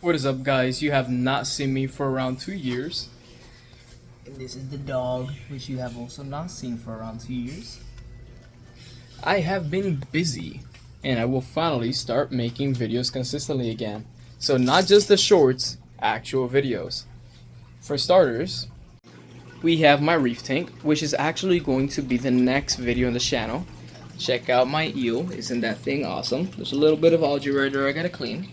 What is up, guys? You have not seen me for around 2 years. And this is the dog, which you have also not seen for around 2 years. I have been busy, and I will finally start making videos consistently again. So, not just the shorts, actual videos. For starters, we have my reef tank, which is actually going to be the next video on the channel. Check out my eel. Isn't that thing awesome? There's a little bit of algae right there I gotta clean.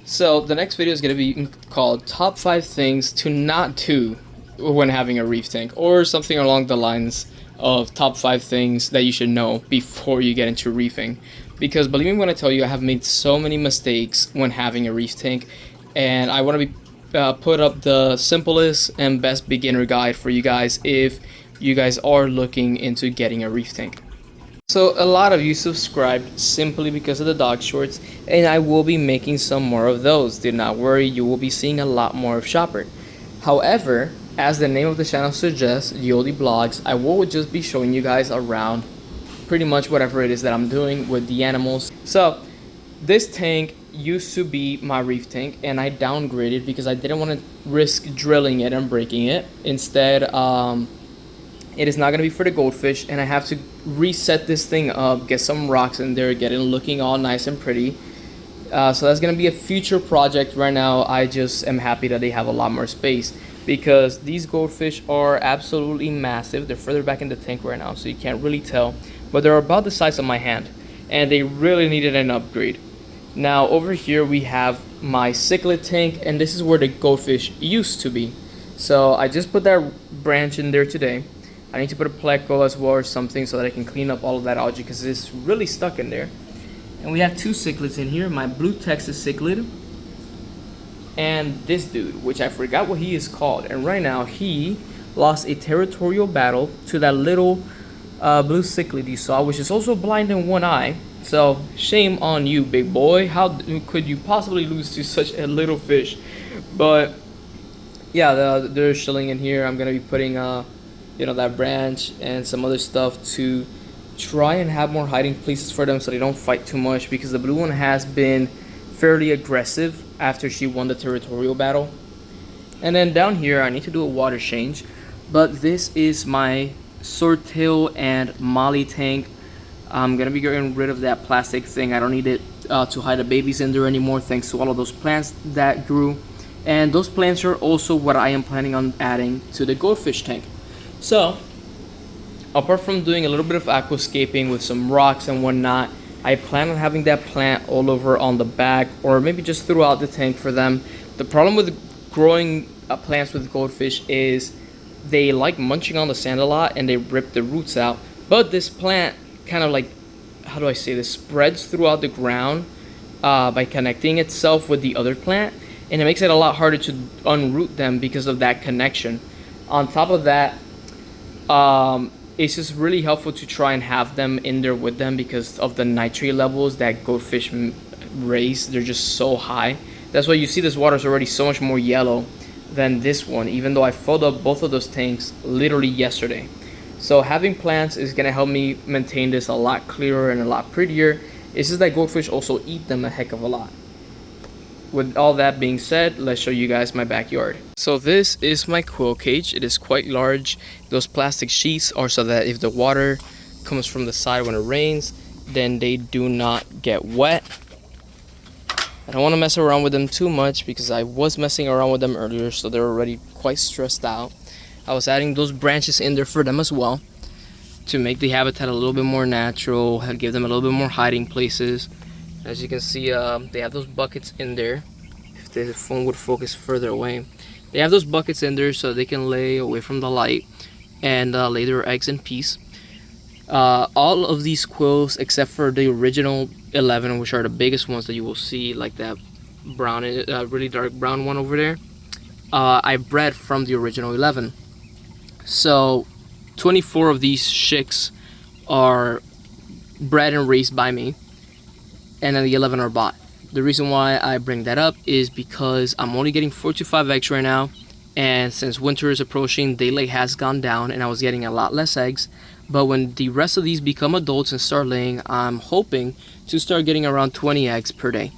So the next video is going to be called Top 5 Things to Not Do when having a reef tank, or something along the lines of Top 5 Things that you should know before you get into reefing. Because believe me when I tell you, I have made so many mistakes when having a reef tank, and I want to put up the simplest and best beginner guide for you guys if you guys are looking into getting a reef tank. So a lot of you subscribed simply because of the dog shorts, and I will be making some more of those. Do not worry, you will be seeing a lot more of Chopper. However, as the name of the channel suggests, Yoli Blogs, I will just be showing you guys around pretty much whatever it is that I'm doing with the animals. So this tank used to be my reef tank, and I downgraded because I didn't want to risk drilling it and breaking it. Instead, it is not going to be for the goldfish, and I have to reset this thing up, get some rocks in there, get it looking all nice and pretty. So that's going to be a future project. Right now, I just am happy that they have a lot more space, because these goldfish are absolutely massive. They're further back in the tank right now, so you can't really tell, but they're about the size of my hand, and they really needed an upgrade. Now over here we have my cichlid tank, and this is where the goldfish used to be. So I just put that branch in there today. I need to put a pleco as well or something so that I can clean up all of that algae, because it's really stuck in there. And we have two cichlids in here, my blue Texas cichlid and this dude, which I forgot what he is called. And right now he lost a territorial battle to that little blue cichlid you saw, which is also blind in one eye. So shame on you, big boy. How could you possibly lose to such a little fish? But yeah, they're chilling in here. I'm gonna be putting that branch and some other stuff to try and have more hiding places for them so they don't fight too much, because the blue one has been fairly aggressive after she won the territorial battle. And then down here I need to do a water change, but this is my swordtail and molly tank. I'm gonna be getting rid of that plastic thing. I don't need it to hide the babies in there anymore, thanks to all of those plants that grew. And those plants are also what I am planning on adding to the goldfish tank. So, apart from doing a little bit of aquascaping with some rocks and whatnot, I plan on having that plant all over on the back, or maybe just throughout the tank for them. The problem with growing plants with goldfish is they like munching on the sand a lot, and they rip the roots out. But this plant kind of like, how do I say this, spreads throughout the ground by connecting itself with the other plant, and it makes it a lot harder to unroot them because of that connection. On top of that, it's just really helpful to try and have them in there with them because of the nitrate levels that goldfish raise. They're just so high. That's why you see this water is already so much more yellow than this one, even though I filled up both of those tanks literally yesterday. So having plants is going to help me maintain this a lot clearer and a lot prettier. It's just that goldfish also eat them a heck of a lot. With all that being said, let's show you guys my backyard. So this is my quill cage. It is quite large. Those plastic sheets are so that if the water comes from the side when it rains, then they do not get wet. I don't want to mess around with them too much because I was messing around with them earlier, so they're already quite stressed out. I was adding those branches in there for them as well to make the habitat a little bit more natural and give them a little bit more hiding places. As you can see, they have those buckets in there. If the phone would focus further away, they have those buckets in there so they can lay away from the light and lay their eggs in peace. All of these quills, except for the original 11, which are the biggest ones that you will see, like that brown, really dark brown one over there, I bred from the original 11. So 24 of these chicks are bred and raised by me, and then the 11 are bought. The reason why I bring that up is because I'm only getting 4 to 5 eggs right now, and since winter is approaching, daylight has gone down and I was getting a lot less eggs. But when the rest of these become adults and start laying, I'm hoping to start getting around 20 eggs per day.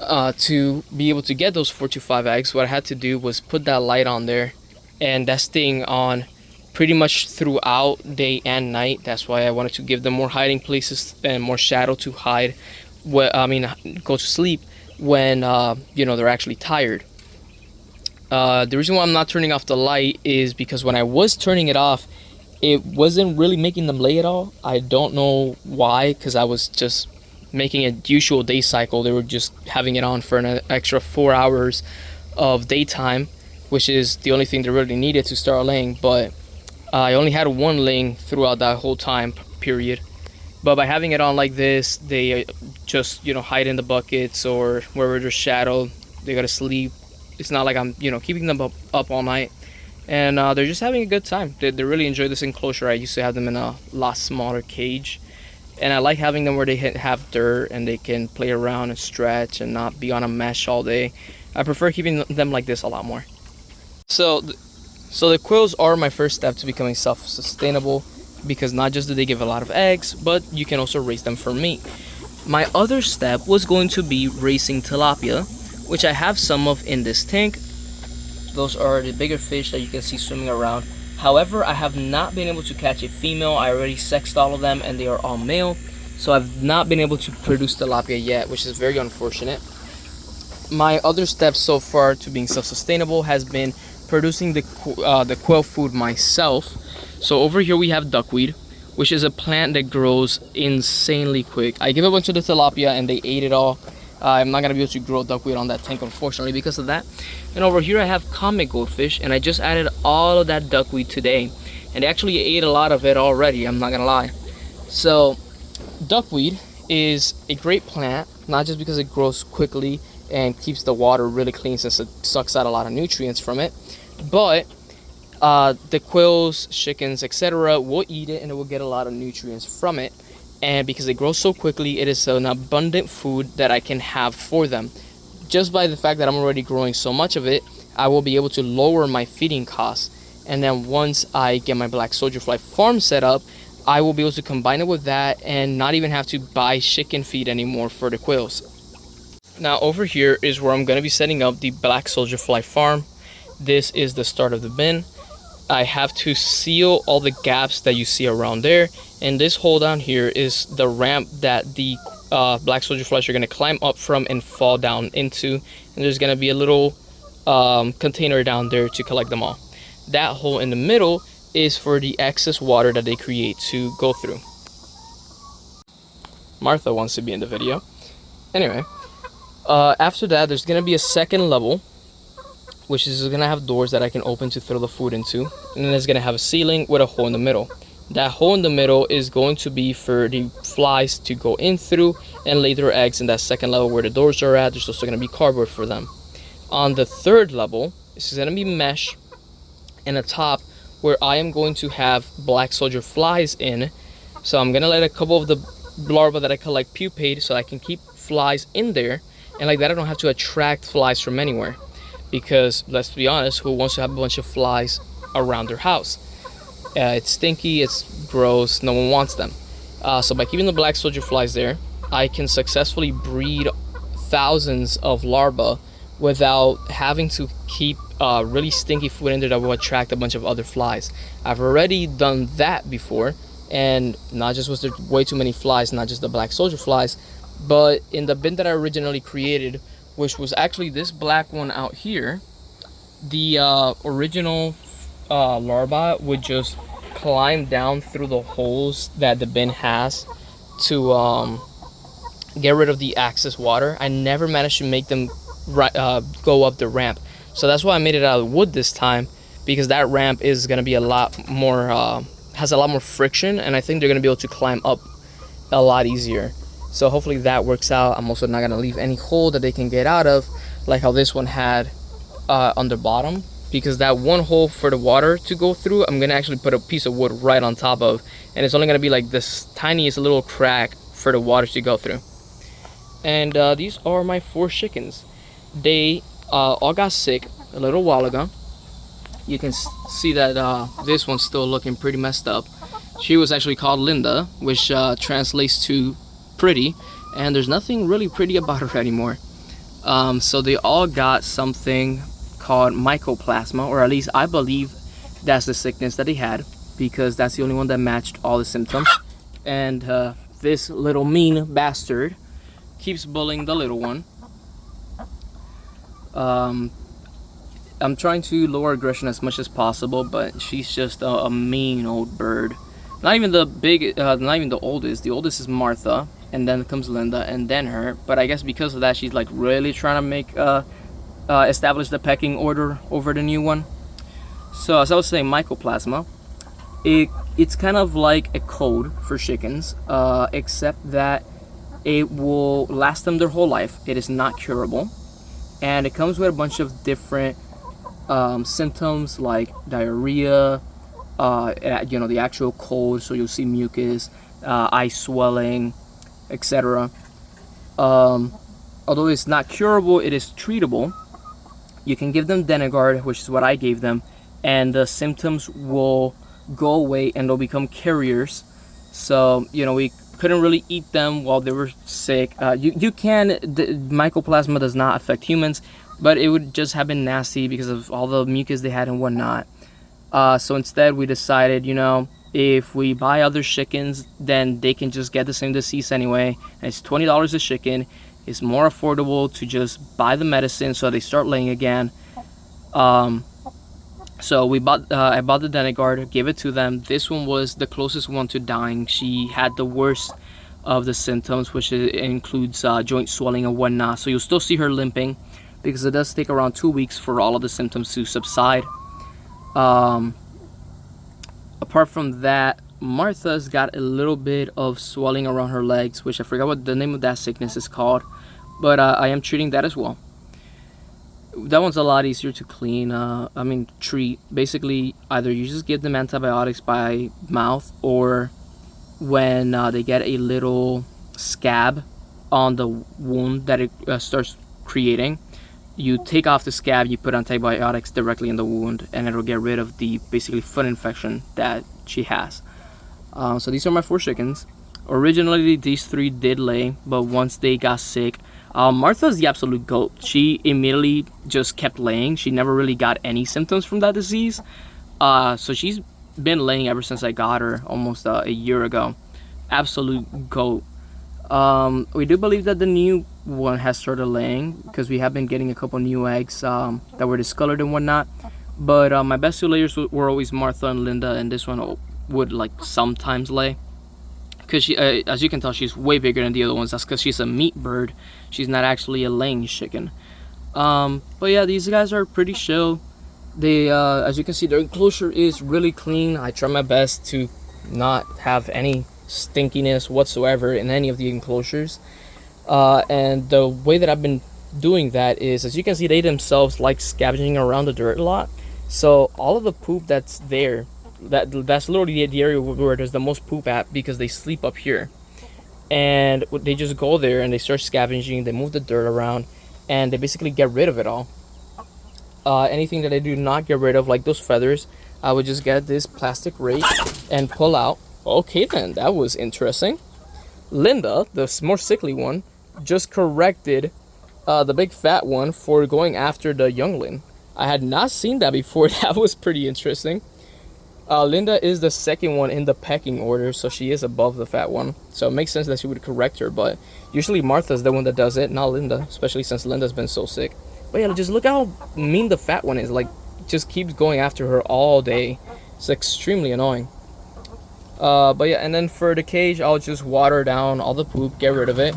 To be able to get those 4 to 5 eggs, what I had to do was put that light on there, and that's staying on pretty much throughout day and night. That's why I wanted to give them more hiding places and more shadow to hide. Go to sleep when they're actually tired. The reason why I'm not turning off the light is because when I was turning it off, it wasn't really making them lay at all. I don't know why, because I was just making a usual day cycle. They were just having it on for an extra 4 hours of daytime, which is the only thing they really needed to start laying. But I only had one laying throughout that whole time period. But by having it on like this, they just hide in the buckets or wherever there's shadow. They gotta sleep. It's not like I'm keeping them up all night, and they're just having a good time. They really enjoy this enclosure. I used to have them in a lot smaller cage, and I like having them where they have dirt and they can play around and stretch and not be on a mesh all day. I prefer keeping them like this a lot more. So the quails are my first step to becoming self-sustainable, because not just do they give a lot of eggs, but you can also raise them for meat. My other step was going to be raising tilapia, which I have some of in this tank. Those are the bigger fish that you can see swimming around. However, I have not been able to catch a female. I already sexed all of them and they are all male, so I've not been able to produce tilapia yet, which is very unfortunate. My other step so far to being self-sustainable has been producing the quail food myself. So over here we have duckweed, which is a plant that grows insanely quick. I give a bunch of the tilapia and they ate it all. I'm not gonna be able to grow duckweed on that tank, unfortunately, because of that. And over here I have comet goldfish, and I just added all of that duckweed today, and they actually ate a lot of it already, I'm not gonna lie. So duckweed is a great plant, not just because it grows quickly and keeps the water really clean since it sucks out a lot of nutrients from it, but the quails, chickens, etc. will eat it and it will get a lot of nutrients from it. And because it grows so quickly, it is an abundant food that I can have for them. Just by the fact that I'm already growing so much of it, I will be able to lower my feeding costs. And then once I get my black soldier fly farm set up, I will be able to combine it with that and not even have to buy chicken feed anymore for the quails. Now over here is where I'm going to be setting up the black soldier fly farm. This is the start of the bin. I have to seal all the gaps that you see around there, and this hole down here is the ramp that the black soldier flies are going to climb up from and fall down into, and there's going to be a little container down there to collect them all. That hole in the middle is for the excess water that they create to go through. Martha wants to be in the video. Anyway, after that there's going to be a second level, which is going to have doors that I can open to throw the food into, and then it's going to have a ceiling with a hole in the middle. That hole in the middle is going to be for the flies to go in through and lay their eggs in that second level where the doors are at. There's also going to be cardboard for them. On the third level, this is going to be mesh, and a top where I am going to have black soldier flies in. So I'm going to let a couple of the larvae that I collect pupate so I can keep flies in there, and like that I don't have to attract flies from anywhere. Because let's be honest, who wants to have a bunch of flies around their house? It's stinky, it's gross, no one wants them. So by keeping the black soldier flies there, I can successfully breed thousands of larvae without having to keep really stinky food in there that will attract a bunch of other flies. I've already done that before, and not just was there way too many flies, not just the black soldier flies, but in the bin that I originally created, which was actually this black one out here, the original larvae would just climb down through the holes that the bin has to get rid of the excess water. I never managed to make them go up the ramp, so that's why I made it out of wood this time, because that ramp is going to be a lot more has a lot more friction, and I think they're going to be able to climb up a lot easier. So hopefully that works out. I'm also not going to leave any hole that they can get out of, like how this one had on the bottom, because that one hole for the water to go through, I'm going to actually put a piece of wood right on top of, and it's only going to be like this tiniest little crack for the water to go through. And these are my 4 chickens. They all got sick a little while ago. You can see that this one's still looking pretty messed up. She was actually called Linda, which translates to pretty, and there's nothing really pretty about her anymore. So they all got something called mycoplasma, or at least I believe that's the sickness that they had, because that's the only one that matched all the symptoms. And this little mean bastard keeps bullying the little one. I'm trying to lower aggression as much as possible, but she's just a mean old bird. Not even the not even the oldest. The oldest is Martha, and then comes Linda, and then her. But I guess because of that, she's like really trying to make establish the pecking order over the new one. So as I was saying, mycoplasma, it's kind of like a cold for chickens, except that it will last them their whole life. It is not curable, and it comes with a bunch of different symptoms like diarrhea, the actual cold, so you'll see mucus, eye swelling, etc. Although it's not curable, it is treatable. You can give them Denagard, which is what I gave them, and the symptoms will go away and they'll become carriers. So we couldn't really eat them while they were sick. You can. The mycoplasma does not affect humans, but it would just have been nasty because of all the mucus they had and whatnot. So instead we decided, if we buy other chickens, then they can just get the same disease anyway. And it's $20 a chicken. It's more affordable to just buy the medicine so they start laying again. So I bought the Denagard, gave it to them. This one was the closest one to dying. She had the worst of the symptoms, which includes joint swelling and whatnot. So you'll still see her limping, because it does take around 2 weeks for all of the symptoms to subside. Apart from that, Martha's got a little bit of swelling around her legs, which I forgot what the name of that sickness is called, but I am treating that as well. That one's a lot easier to clean. Treat. Basically, either you just give them antibiotics by mouth, or when they get a little scab on the wound that it starts creating, you take off the scab, you put antibiotics directly in the wound, and it'll get rid of the basically foot infection that she has. So these are my 4 chickens. Originally, these 3 did lay, but once they got sick, Martha's the absolute goat. She immediately just kept laying. She never really got any symptoms from that disease. So she's been laying ever since I got her almost a year ago. Absolute goat. We do believe that the new one has started laying, because we have been getting a couple new eggs that were discolored and whatnot. But my best 2 layers were always Martha and Linda, and this one would sometimes lay. Because she, as you can tell, she's way bigger than the other ones. That's because she's a meat bird. She's not actually a laying chicken. But yeah, these guys are pretty chill. They, as you can see, their enclosure is really clean. I try my best to not have any stinkiness whatsoever in any of the enclosures. And the way that I've been doing that is, as you can see, they themselves like scavenging around the dirt a lot. So all of the poop that's there, that's literally the area where there's the most poop at, because they sleep up here, and they just go there and they start scavenging. They move the dirt around and they basically get rid of it all. Anything that I do not get rid of, like those feathers, I would just get this plastic rake and pull out. Okay, then that was interesting. Linda, the more sickly one, just corrected the big fat one for going after the youngling. I had not seen that before. That was pretty interesting. Linda is the second one in the pecking order, so she is above the fat one. So it makes sense that she would correct her, but usually Martha's the one that does it, not Linda, especially since Linda's been so sick. But yeah, just look how mean the fat one is. Just keeps going after her all day. It's extremely annoying. But yeah, and then for the cage, I'll just water down all the poop, get rid of it,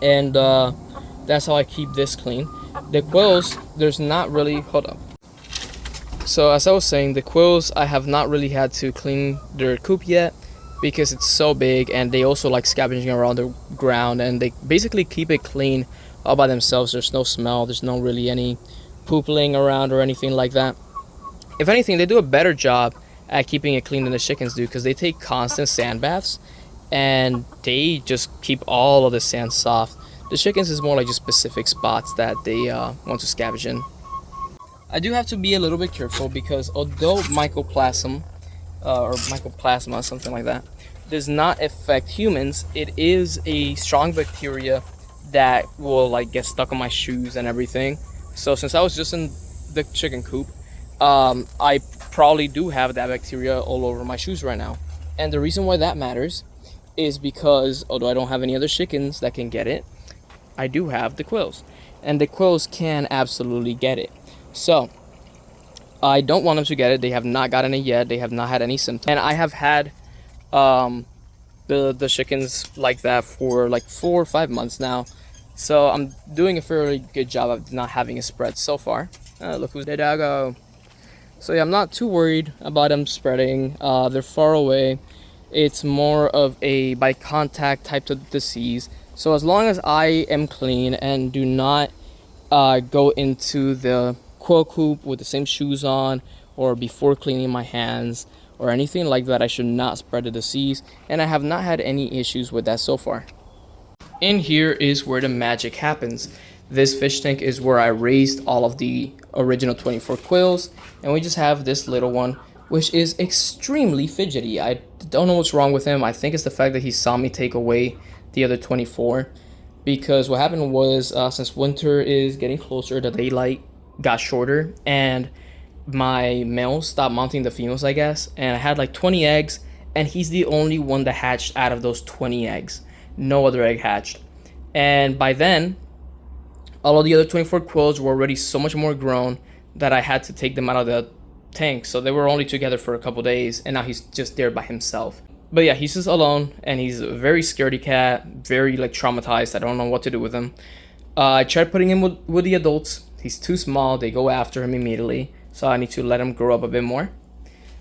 and that's how I keep this clean. The quills, there's not really, hold up. So as I was saying, the quills, I have not really had to clean their coop yet, because it's so big, and they also like scavenging around the ground, and they basically keep it clean all by themselves. There's no smell, there's no really any poop laying around or anything like that. If anything, they do a better job at keeping it clean than the chickens do, because they take constant sand baths and they just keep all of the sand soft. The chickens is more like just specific spots that they want to scavenge in. I do have to be a little bit careful, because although mycoplasma, something like that, does not affect humans, it is a strong bacteria that will like get stuck on my shoes and everything. So since I was just in the chicken coop, I probably do have that bacteria all over my shoes right now. And the reason why that matters is because although I don't have any other chickens that can get it, I do have the quills, and the quills can absolutely get it. So I don't want them to get it. They have not gotten it yet. They have not had any symptoms, and I have had the chickens like that for like 4 or 5 months now. So I'm doing a fairly good job of not having it spread so far. Look who's the doggo. So yeah, I'm not too worried about them spreading. They're far away. It's more of a by contact type of disease. So as long as I am clean and do not go into the quill coop with the same shoes on or before cleaning my hands or anything like that, I should not spread the disease, and I have not had any issues with that so far. In here is where the magic happens. This fish tank is where I raised all of the original 24 quills, and we just have this little one, which is extremely fidgety. I don't know what's wrong with him. I think it's the fact that he saw me take away the other 24, because what happened was since winter is getting closer, the daylight got shorter, and my males stopped mounting the females, I guess, and I had like 20 eggs, and he's the only one that hatched out of those 20 eggs. No other egg hatched. And by then, all of the other 24 quills were already so much more grown that I had to take them out of the tank. So they were only together for a couple days, and now he's just there by himself. But yeah, he's just alone, and he's a very scaredy cat, very like traumatized. I don't know what to do with him. I tried putting him with the adults. He's too small. They go after him immediately. So I need to let him grow up a bit more.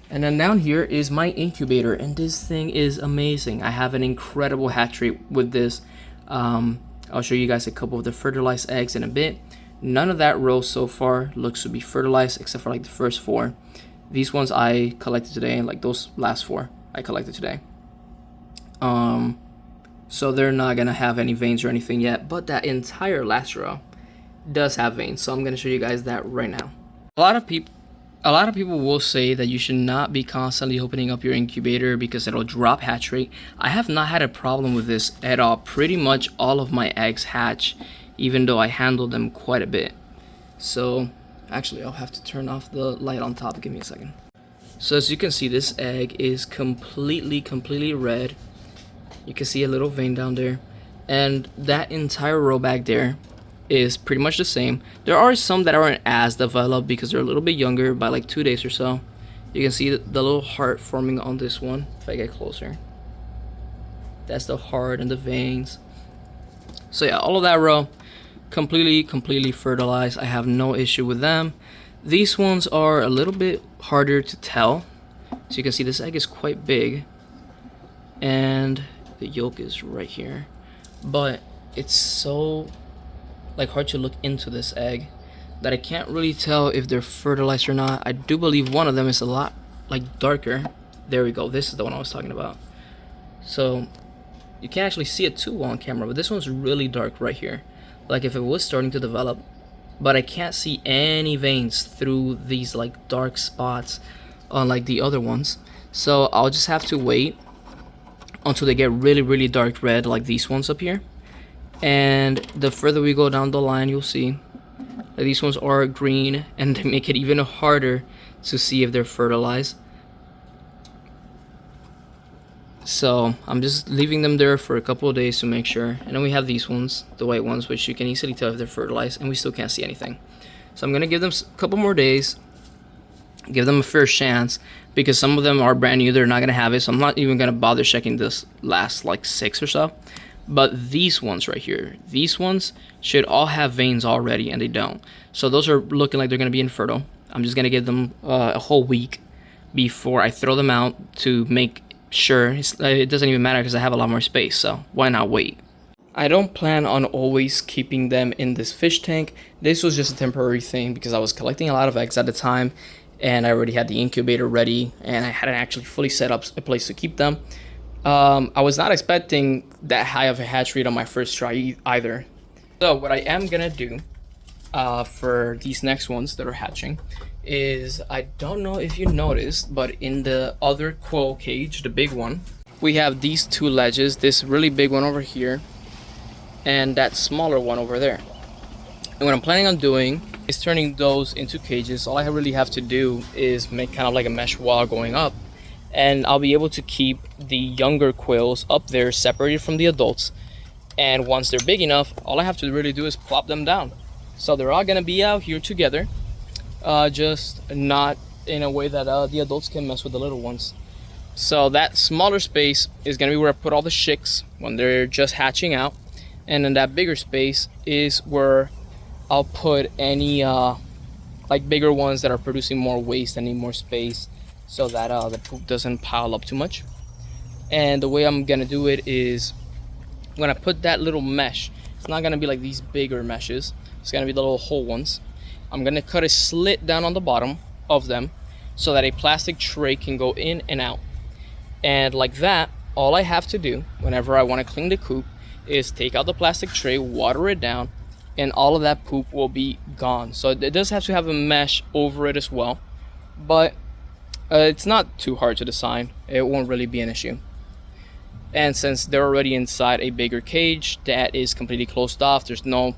And then down here is my incubator, and this thing is amazing. I have an incredible hatch rate with this. I'll show you guys a couple of the fertilized eggs in a bit. None of that row so far looks to be fertilized except for like the first 4. These ones I collected today, and like those last 4 I collected today. So they're not gonna have any veins or anything yet, but that entire last row does have veins. So I'm gonna show you guys that right now. A lot of people will say that you should not be constantly opening up your incubator because it'll drop hatch rate. I have not had a problem with this at all. Pretty much all of my eggs hatch, even though I handle them quite a bit. So actually I'll have to turn off the light on top. Give me a second. So as you can see, this egg is completely red. You can see a little vein down there, and that entire row back there is pretty much the same. There are some that aren't as developed because they're a little bit younger by like 2 days or so. You can see the little heart forming on this one if I get closer. That's the heart and the veins. So yeah, all of that row completely fertilized. I have no issue with them. These ones are a little bit harder to tell. So you can see this egg is quite big, and the yolk is right here, but it's so like hard to look into this egg that I can't really tell if they're fertilized or not. I do believe one of them is a lot like darker. There we go. This is the one I was talking about. So you can't actually see it too well on camera, but this one's really dark right here, like if it was starting to develop. But I can't see any veins through these like dark spots unlike the other ones. So I'll just have to wait until they get really dark red like these ones up here. And the further we go down the line, you'll see that these ones are green, and they make it even harder to see if they're fertilized. So I'm just leaving them there for a couple of days to make sure. And then we have these ones, the white ones, which you can easily tell if they're fertilized, and we still can't see anything. So I'm gonna give them a couple more days, give them a fair chance, because some of them are brand new, they're not gonna have it. So I'm not even gonna bother checking this last like 6 or so. But these ones right here, these ones should all have veins already, and they don't. So those are looking like they're gonna be infertile. I'm just gonna give them a whole week before I throw them out to make sure. It doesn't even matter because I have a lot more space, so why not wait? I don't plan on always keeping them in this fish tank. This was just a temporary thing because I was collecting a lot of eggs at the time, and I already had the incubator ready, and I hadn't actually fully set up a place to keep them. I was not expecting that high of a hatch rate on my first try either. So what I am gonna do for these next ones that are hatching is, I don't know if you noticed, but in the other quill cage, the big one, we have these 2 ledges. This really big one over here and that smaller one over there. And what I'm planning on doing is turning those into cages. All I really have to do is make kind of like a mesh wall going up, and I'll be able to keep the younger quails up there separated from the adults. And once they're big enough, all I have to really do is plop them down. So they're all gonna be out here together, just not in a way that the adults can mess with the little ones. So that smaller space is gonna be where I put all the chicks when they're just hatching out. And then that bigger space is where I'll put any like bigger ones that are producing more waste and need more space, so that the poop doesn't pile up too much. And the way I'm gonna do it is I'm gonna put that little mesh. It's not gonna be like these bigger meshes. It's gonna be the little whole ones. I'm gonna cut a slit down on the bottom of them so that a plastic tray can go in and out. And like that, all I have to do whenever I wanna clean the coop is take out the plastic tray, water it down, and all of that poop will be gone. So it does have to have a mesh over it as well, but it's not too hard to design. It won't really be an issue. And since they're already inside a bigger cage that is completely closed off, there's no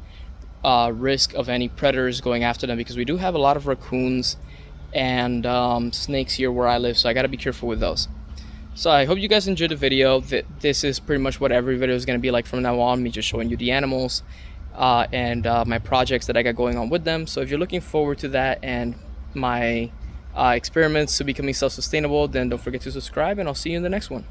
risk of any predators going after them, because we do have a lot of raccoons and snakes here where I live, so I gotta be careful with those. So I hope you guys enjoyed the video. This is pretty much what every video is gonna be like from now on, me just showing you the animals and my projects that I got going on with them. So if you're looking forward to that and my experiments to becoming self-sustainable, then don't forget to subscribe, and I'll see you in the next one.